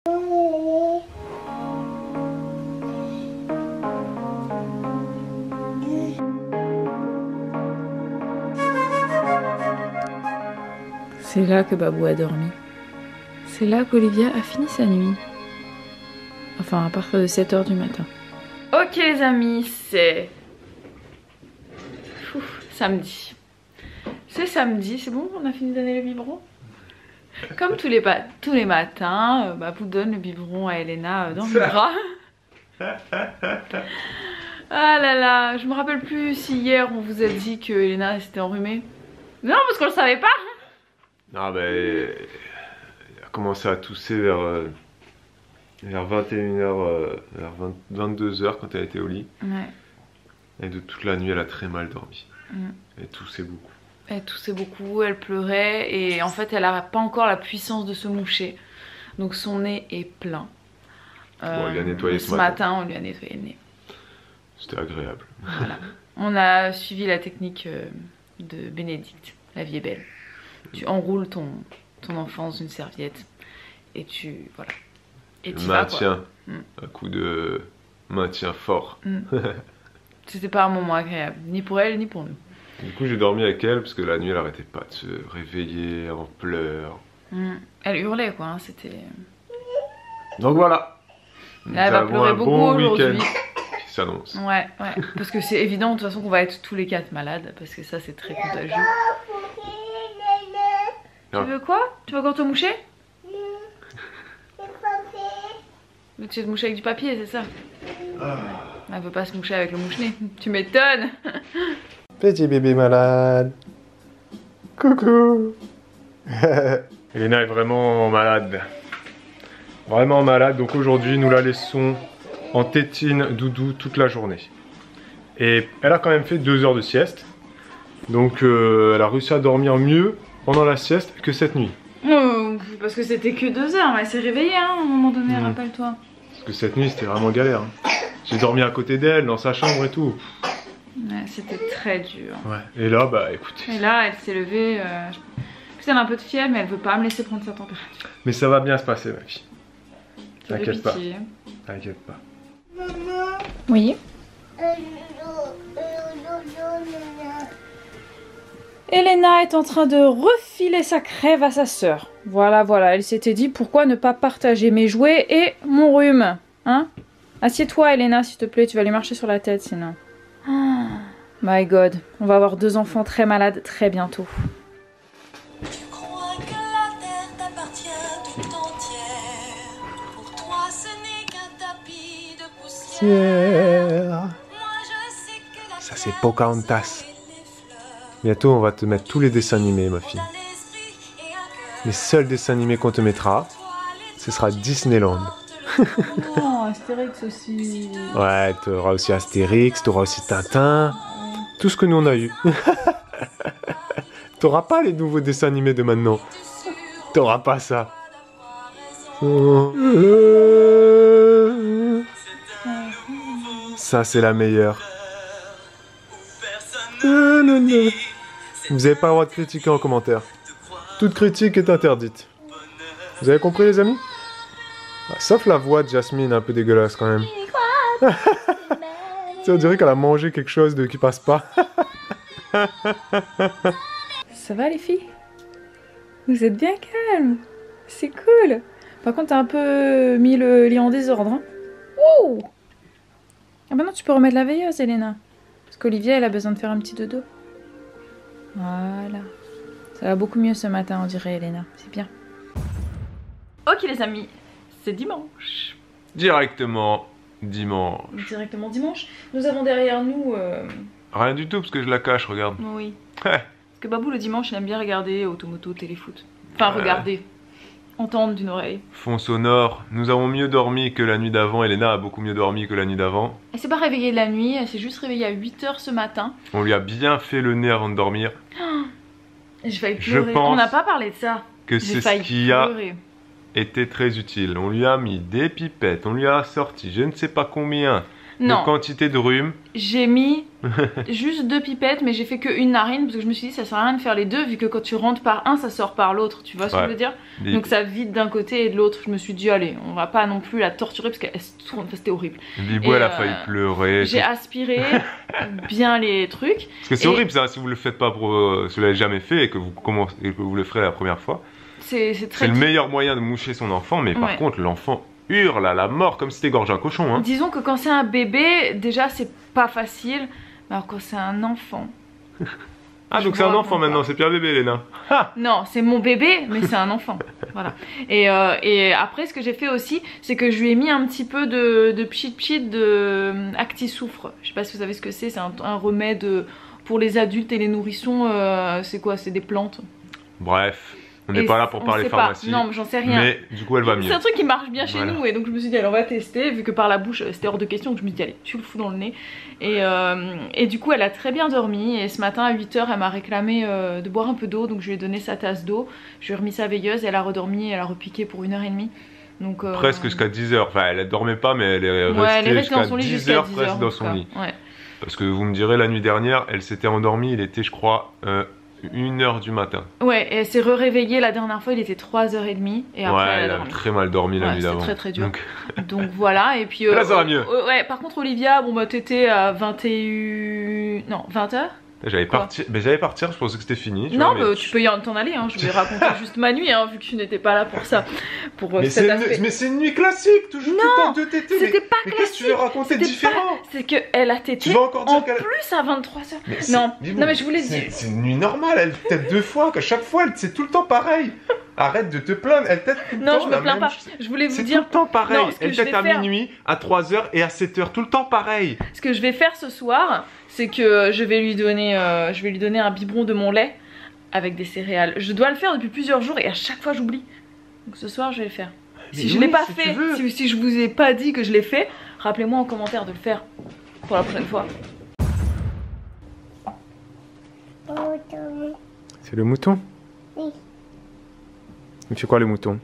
C'est là que Babou a dormi. C'est là qu'Olivia a fini sa nuit. Enfin, à partir de 7 h du matin. Ok les amis, c'est... samedi. C'est samedi, c'est bon, on a fini de donner le biberon. Comme tous les matins, Babou donne le biberon à Elena dans le bras. Ah là là, je me rappelle plus si hier on vous a dit que Elena s'était enrhumée. Non, parce qu'on le savait pas. Ah bah, elle a commencé à tousser vers 21h, vers 22h quand elle était au lit. Ouais. Et de toute la nuit, elle a très mal dormi. Elle toussait beaucoup. Elle toussait beaucoup, elle pleurait et en fait elle n'a pas encore la puissance de se moucher. Donc son nez est plein. Bon, on lui a nettoyé ce matin. On lui a nettoyé le nez. C'était agréable. Voilà. On a suivi la technique de Bénédicte. La vie est belle. Tu enroules ton enfant dans une serviette et tu... voilà. Et tu maintien. Un coup de maintien fort. C'était pas un moment agréable, ni pour elle ni pour nous. Du coup j'ai dormi avec elle parce que la nuit elle arrêtait pas de se réveiller en pleurs. Elle hurlait quoi, hein, c'était... Donc voilà. Là, elle va pleurer beaucoup aujourd'hui. Qui s'annonce. Ouais, parce que c'est évident de toute façon qu'on va être tous les 4 malades, parce que ça c'est très contagieux. Tu veux quoi? Tu veux encore te moucher? Tu veux te moucher avec du papier, c'est ça? Elle veut pas se moucher avec le mouche-nez. Tu m'étonnes. Petit bébé malade. Coucou. Elena est vraiment malade. Vraiment malade, donc aujourd'hui nous la laissons en tétine doudou toute la journée. Et elle a quand même fait 2 heures de sieste. Donc elle a réussi à dormir mieux pendant la sieste que cette nuit. Parce que c'était que 2 heures, mais elle s'est réveillée hein, à un moment donné, rappelle-toi. Parce que cette nuit c'était vraiment galère. J'ai dormi à côté d'elle, dans sa chambre et tout. Ouais, c'était très dur. Ouais. Et là, bah écoutez. Et là, elle s'est levée. Elle a un peu de fièvre, mais elle veut pas me laisser prendre sa température. Mais ça va bien se passer, ma fille. T'inquiète pas. T'inquiète pas. Oui. Elena est en train de refiler sa crève à sa sœur. Voilà, elle s'était dit pourquoi ne pas partager mes jouets et mon rhume. Hein? Assieds-toi, Elena, s'il te plaît, tu vas lui marcher sur la tête sinon. Oh, my God, on va avoir 2 enfants très malades très bientôt. Tu crois que la terre t'appartient tout entière. Pour toi, ce n'est qu'un tapis de poussière. Moi, je sais que la ça c'est Pocahontas. Bientôt on va te mettre tous les dessins animés, ma fille. Les seuls dessins animés qu'on te mettra, ce sera Disneyland. Oh, Astérix aussi. Ouais, t'auras aussi Astérix, t'auras aussi Tintin. Tout ce que nous on a eu. T'auras pas les nouveaux dessins animés de maintenant. T'auras pas ça. Ça c'est la meilleure. Vous avez pas le droit de critiquer en commentaire. Toute critique est interdite. Vous avez compris les amis? Sauf la voix de Jasmine un peu dégueulasse quand même. On dirait qu'elle a mangé quelque chose qui passe pas. Ça va les filles? Vous êtes bien calmes. C'est cool. Par contre t'as un peu mis le lit en désordre. Hein. Ouh. Ah bah non, tu peux remettre la veilleuse Elena. Parce qu'Olivia elle a besoin de faire un petit dodo. Voilà. Ça va beaucoup mieux ce matin on dirait Elena. C'est bien. Ok les amis, c'est dimanche. Directement dimanche. Directement dimanche. Nous avons derrière nous... Rien du tout parce que je la cache, regarde. Oui. Parce que Babou le dimanche il aime bien regarder Automoto, Téléfoot. Enfin regarder. Entendre d'une oreille. Fond sonore. Nous avons mieux dormi que la nuit d'avant. Elena a beaucoup mieux dormi que la nuit d'avant. Elle s'est pas réveillée de la nuit, elle s'est juste réveillée à 8 h ce matin. On lui a bien fait le nez avant de dormir. J'ai failli pleurer. Je pense on n'a pas parlé de ça. Que c'est ce qui a été très utile. On lui a mis des pipettes, on lui a sorti je ne sais pas combien Non. de quantité de rhume. J'ai mis juste 2 pipettes, mais j'ai fait qu'une narine parce que je me suis dit ça sert à rien de faire les deux vu que quand tu rentres par un, ça sort par l'autre. Tu vois ce que je veux dire? Donc ça vide d'un côté et de l'autre. Je me suis dit allez, on va pas non plus la torturer parce qu'elle se tourne, c'était horrible. Bibou, elle a failli pleurer. J'ai aspiré bien les trucs. Parce que c'est horrible ça, si vous le faites pas pour, si vous l'avez jamais fait et que vous commencez et que vous le ferez la première fois. C'est le meilleur moyen de moucher son enfant, mais par contre l'enfant hurle à la mort comme si t'égorgeais un cochon. Hein. Disons que quand c'est un bébé, déjà c'est pas facile, mais alors quand c'est un enfant. Ah donc c'est un enfant maintenant, c'est plus un bébé Léna. Non, c'est mon bébé, mais c'est un enfant. Voilà. Et après ce que j'ai fait aussi, c'est que je lui ai mis un petit peu de pchit de Acti-Soufre. Je sais pas si vous savez ce que c'est un remède pour les adultes et les nourrissons. C'est quoi? C'est des plantes. Bref. On n'est pas là pour parler pharmacie. Non, mais j'en sais rien. Mais du coup, elle va mieux. C'est un truc qui marche bien chez nous. Et donc, je me suis dit, allez, on va tester. Vu que par la bouche, c'était hors de question. Donc, je me suis dit, allez, tu le fous dans le nez. Et du coup, elle a très bien dormi. Et ce matin, à 8 h, elle m'a réclamé de boire un peu d'eau. Donc, je lui ai donné sa tasse d'eau. Je lui ai remis sa veilleuse. Elle a redormi. Elle a repiqué pour 1 h 30. Donc, presque jusqu'à 10 h. Enfin, elle dormait pas, mais elle est restée jusqu'à 10 h presque dans son lit. Ouais. Parce que vous me direz, la nuit dernière, elle s'était endormie. Il était, je crois, 1 h du matin. Ouais, et elle s'est réveillée la dernière fois, il était 3 h 30. Et après, elle a très mal dormi la nuit d'avant. C'était très dur. Donc voilà, et puis. Là, ça va mieux. Ouais, par contre, Olivia, bon bah t'étais à 21. Non, 20 h. J'allais partir, je pensais que c'était fini. Non, mais tu peux t'en aller, hein. Je vais raconter juste ma nuit, hein, vu que tu n'étais pas là pour ça. Mais c'est une nuit classique, toujours tout le temps de tété. C'était pas classique. Mais qu'est-ce que tu veux raconter de différent? C'est qu'elle a tété en plus à 23 h. Non, mais je voulais dire. C'est une nuit normale, elle tète 2 fois, qu'à chaque fois, c'est tout le temps pareil. Arrête de te plaindre, elle tète tout le temps. Non, je me plains pas. Je voulais vous dire. C'est tout le temps pareil. Elle tète à minuit, à 3 h et à 7 h, tout le temps pareil. Ce que je vais faire ce soir, c'est que je vais lui donner un biberon de mon lait avec des céréales. Je dois le faire depuis plusieurs jours et à chaque fois j'oublie. Donc ce soir je vais le faire. Si je l'ai pas fait, si je vous ai pas dit que je l'ai fait, rappelez-moi en commentaire de le faire pour la prochaine fois. C'est le mouton? Oui. Il fait quoi le mouton?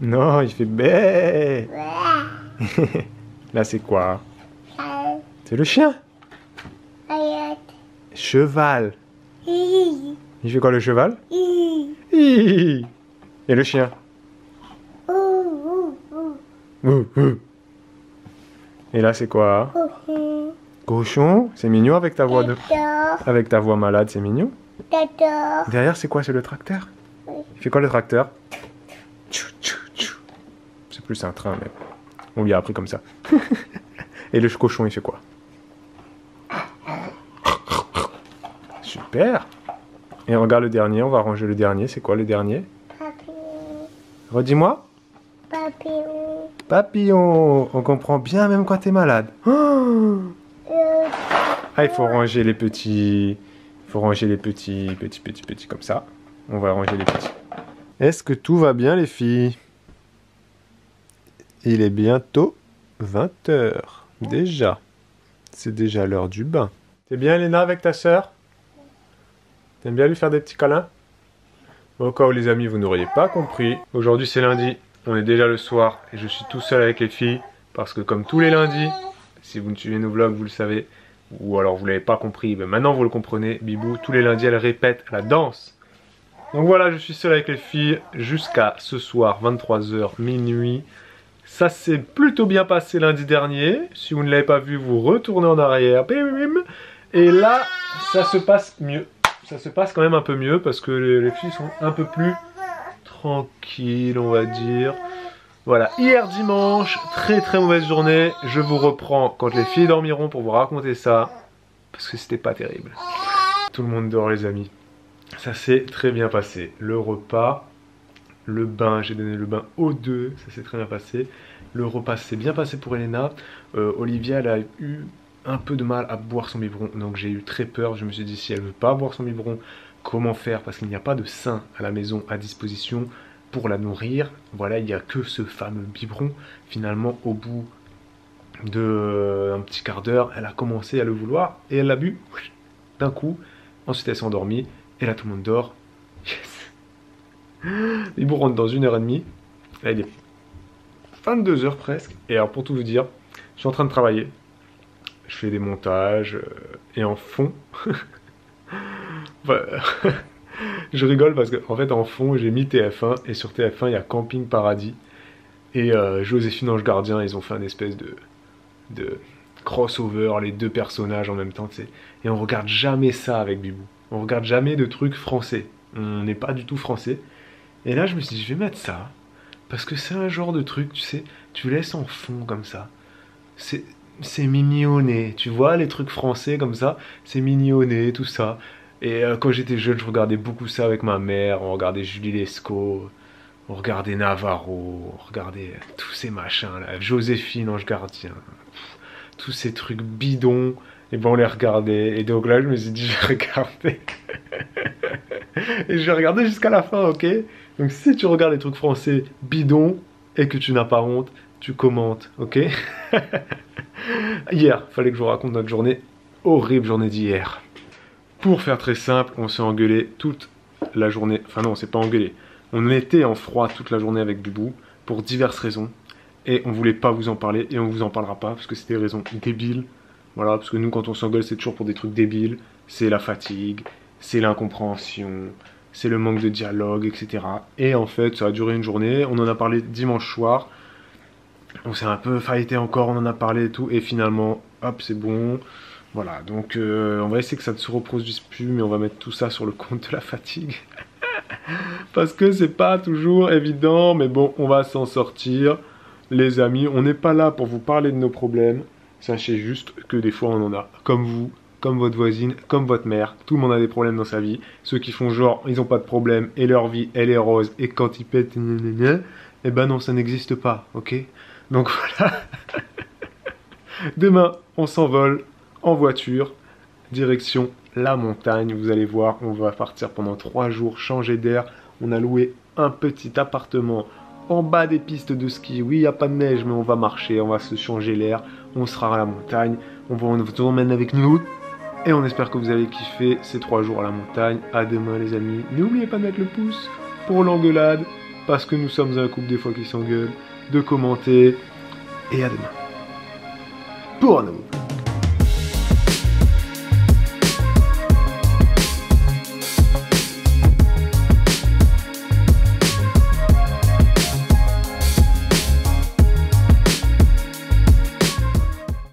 Non, il fait bé. Là c'est quoi? C'est le chien. Cheval. Il fait quoi le cheval? Et le chien? Et là c'est quoi? Cochon. C'est mignon avec ta voix malade, c'est mignon. Derrière c'est quoi? C'est le tracteur? Il fait quoi le tracteur? C'est plus un train mais on lui a appris comme ça. Et le cochon il fait quoi? Super. Et on regarde le dernier, on va ranger le dernier. C'est quoi le dernier? Papillon. Redis-moi. Papillon. Papillon. On comprend bien même quand t'es malade. Oh, ah, il faut ranger les petits. Il faut ranger les petits comme ça. On va ranger les petits. Est-ce que tout va bien les filles? Il est bientôt 20 h. Déjà. C'est déjà l'heure du bain. T'es bien Léna avec ta sœur? T'aimes bien lui faire des petits câlins? Au cas où les amis vous n'auriez pas compris, aujourd'hui c'est lundi, on est déjà le soir et je suis tout seul avec les filles parce que comme tous les lundis, si vous me suivez nos vlogs vous le savez, ou alors vous l'avez pas compris, mais maintenant vous le comprenez, Bibou tous les lundis elle répète la danse. Donc voilà, je suis seul avec les filles jusqu'à ce soir 23 h minuit. Ça s'est plutôt bien passé lundi dernier, si vous ne l'avez pas vu vous retournez en arrière, et là ça se passe mieux. Ça se passe quand même un peu mieux parce que les filles sont un peu plus tranquilles, on va dire. Voilà, hier dimanche, très mauvaise journée. Je vous reprends quand les filles dormiront pour vous raconter ça. Parce que c'était pas terrible. Tout le monde dort les amis. Ça s'est très bien passé. Le repas, le bain, j'ai donné le bain aux deux. Ça s'est très bien passé. Le repas s'est bien passé pour Elena. Olivia, elle a eu un peu de mal à boire son biberon, donc j'ai eu très peur. Je me suis dit si elle veut pas boire son biberon, comment faire? Parce qu'il n'y a pas de sein à la maison à disposition pour la nourrir. Voilà, il n'y a que ce fameux biberon. Finalement, au bout d'un petit quart d'heure, elle a commencé à le vouloir et elle l'a bu d'un coup. Ensuite, elle s'est endormie et là, tout le monde dort. Yes. Le biberon rentre dans 1 h 30. Là, il est 22 h presque. Et alors, pour tout vous dire, Je suis en train de travailler. Je fais des montages et en fond... je rigole parce qu'en fait en fond j'ai mis TF1 et sur TF1 il y a Camping Paradis et Joséphine Ange Gardien, ils ont fait une espèce de crossover, les deux personnages en même temps, tu sais. Et on regarde jamais ça avec Bibou. On regarde jamais de trucs français. On n'est pas du tout français. Et là je me suis dit je vais mettre ça parce que c'est un genre de truc, tu sais, tu laisses en fond comme ça. C'est mignonné, tu vois les trucs français comme ça, c'est mignonné, tout ça. Et quand j'étais jeune, je regardais beaucoup ça avec ma mère, on regardait Julie Lescaut, on regardait Navarro, on regardait tous ces machins là, Joséphine Ange Gardien, tous ces trucs bidons, et ben on les regardait, et donc là je me suis dit je vais regarder, et je vais regarder jusqu'à la fin, ok? Donc si tu regardes les trucs français bidons, et que tu n'as pas honte, tu commentes, ok? Hier, fallait que je vous raconte notre journée, horrible journée d'hier. Pour faire très simple, on s'est engueulé toute la journée. Enfin non, on s'est pas engueulé. On était en froid toute la journée avec Bibou pour diverses raisons. Et on voulait pas vous en parler et on vous en parlera pas parce que c'était des raisons débiles. Voilà, parce que nous quand on s'engueule c'est toujours pour des trucs débiles. C'est la fatigue, c'est l'incompréhension, c'est le manque de dialogue, etc. Et en fait ça a duré une journée. On en a parlé dimanche soir. On s'est un peu fighté encore, on en a parlé et tout. Et finalement, hop, c'est bon. Voilà, donc on va essayer que ça ne se reproduise plus, mais on va mettre tout ça sur le compte de la fatigue. Parce que c'est pas toujours évident, mais bon, on va s'en sortir. Les amis, on n'est pas là pour vous parler de nos problèmes. Sachez juste que des fois on en a. Comme vous, comme votre voisine, comme votre mère. Tout le monde a des problèmes dans sa vie. Ceux qui font genre, ils n'ont pas de problème et leur vie, elle est rose. Et quand ils pètent, eh ben non, ça n'existe pas, ok? Donc voilà. Demain, on s'envole en voiture, direction la montagne. Vous allez voir, on va partir pendant 3 jours, changer d'air. On a loué un petit appartement en bas des pistes de ski. Oui, il n'y a pas de neige, mais on va marcher, on va se changer l'air. On sera à la montagne, on vous emmène avec nous. Et on espère que vous allez kiffer ces 3 jours à la montagne. À demain les amis. N'oubliez pas de mettre le pouce pour l'engueulade, parce que nous sommes un couple des fois qui s'engueule, de commenter. Et à demain pour un nouveau.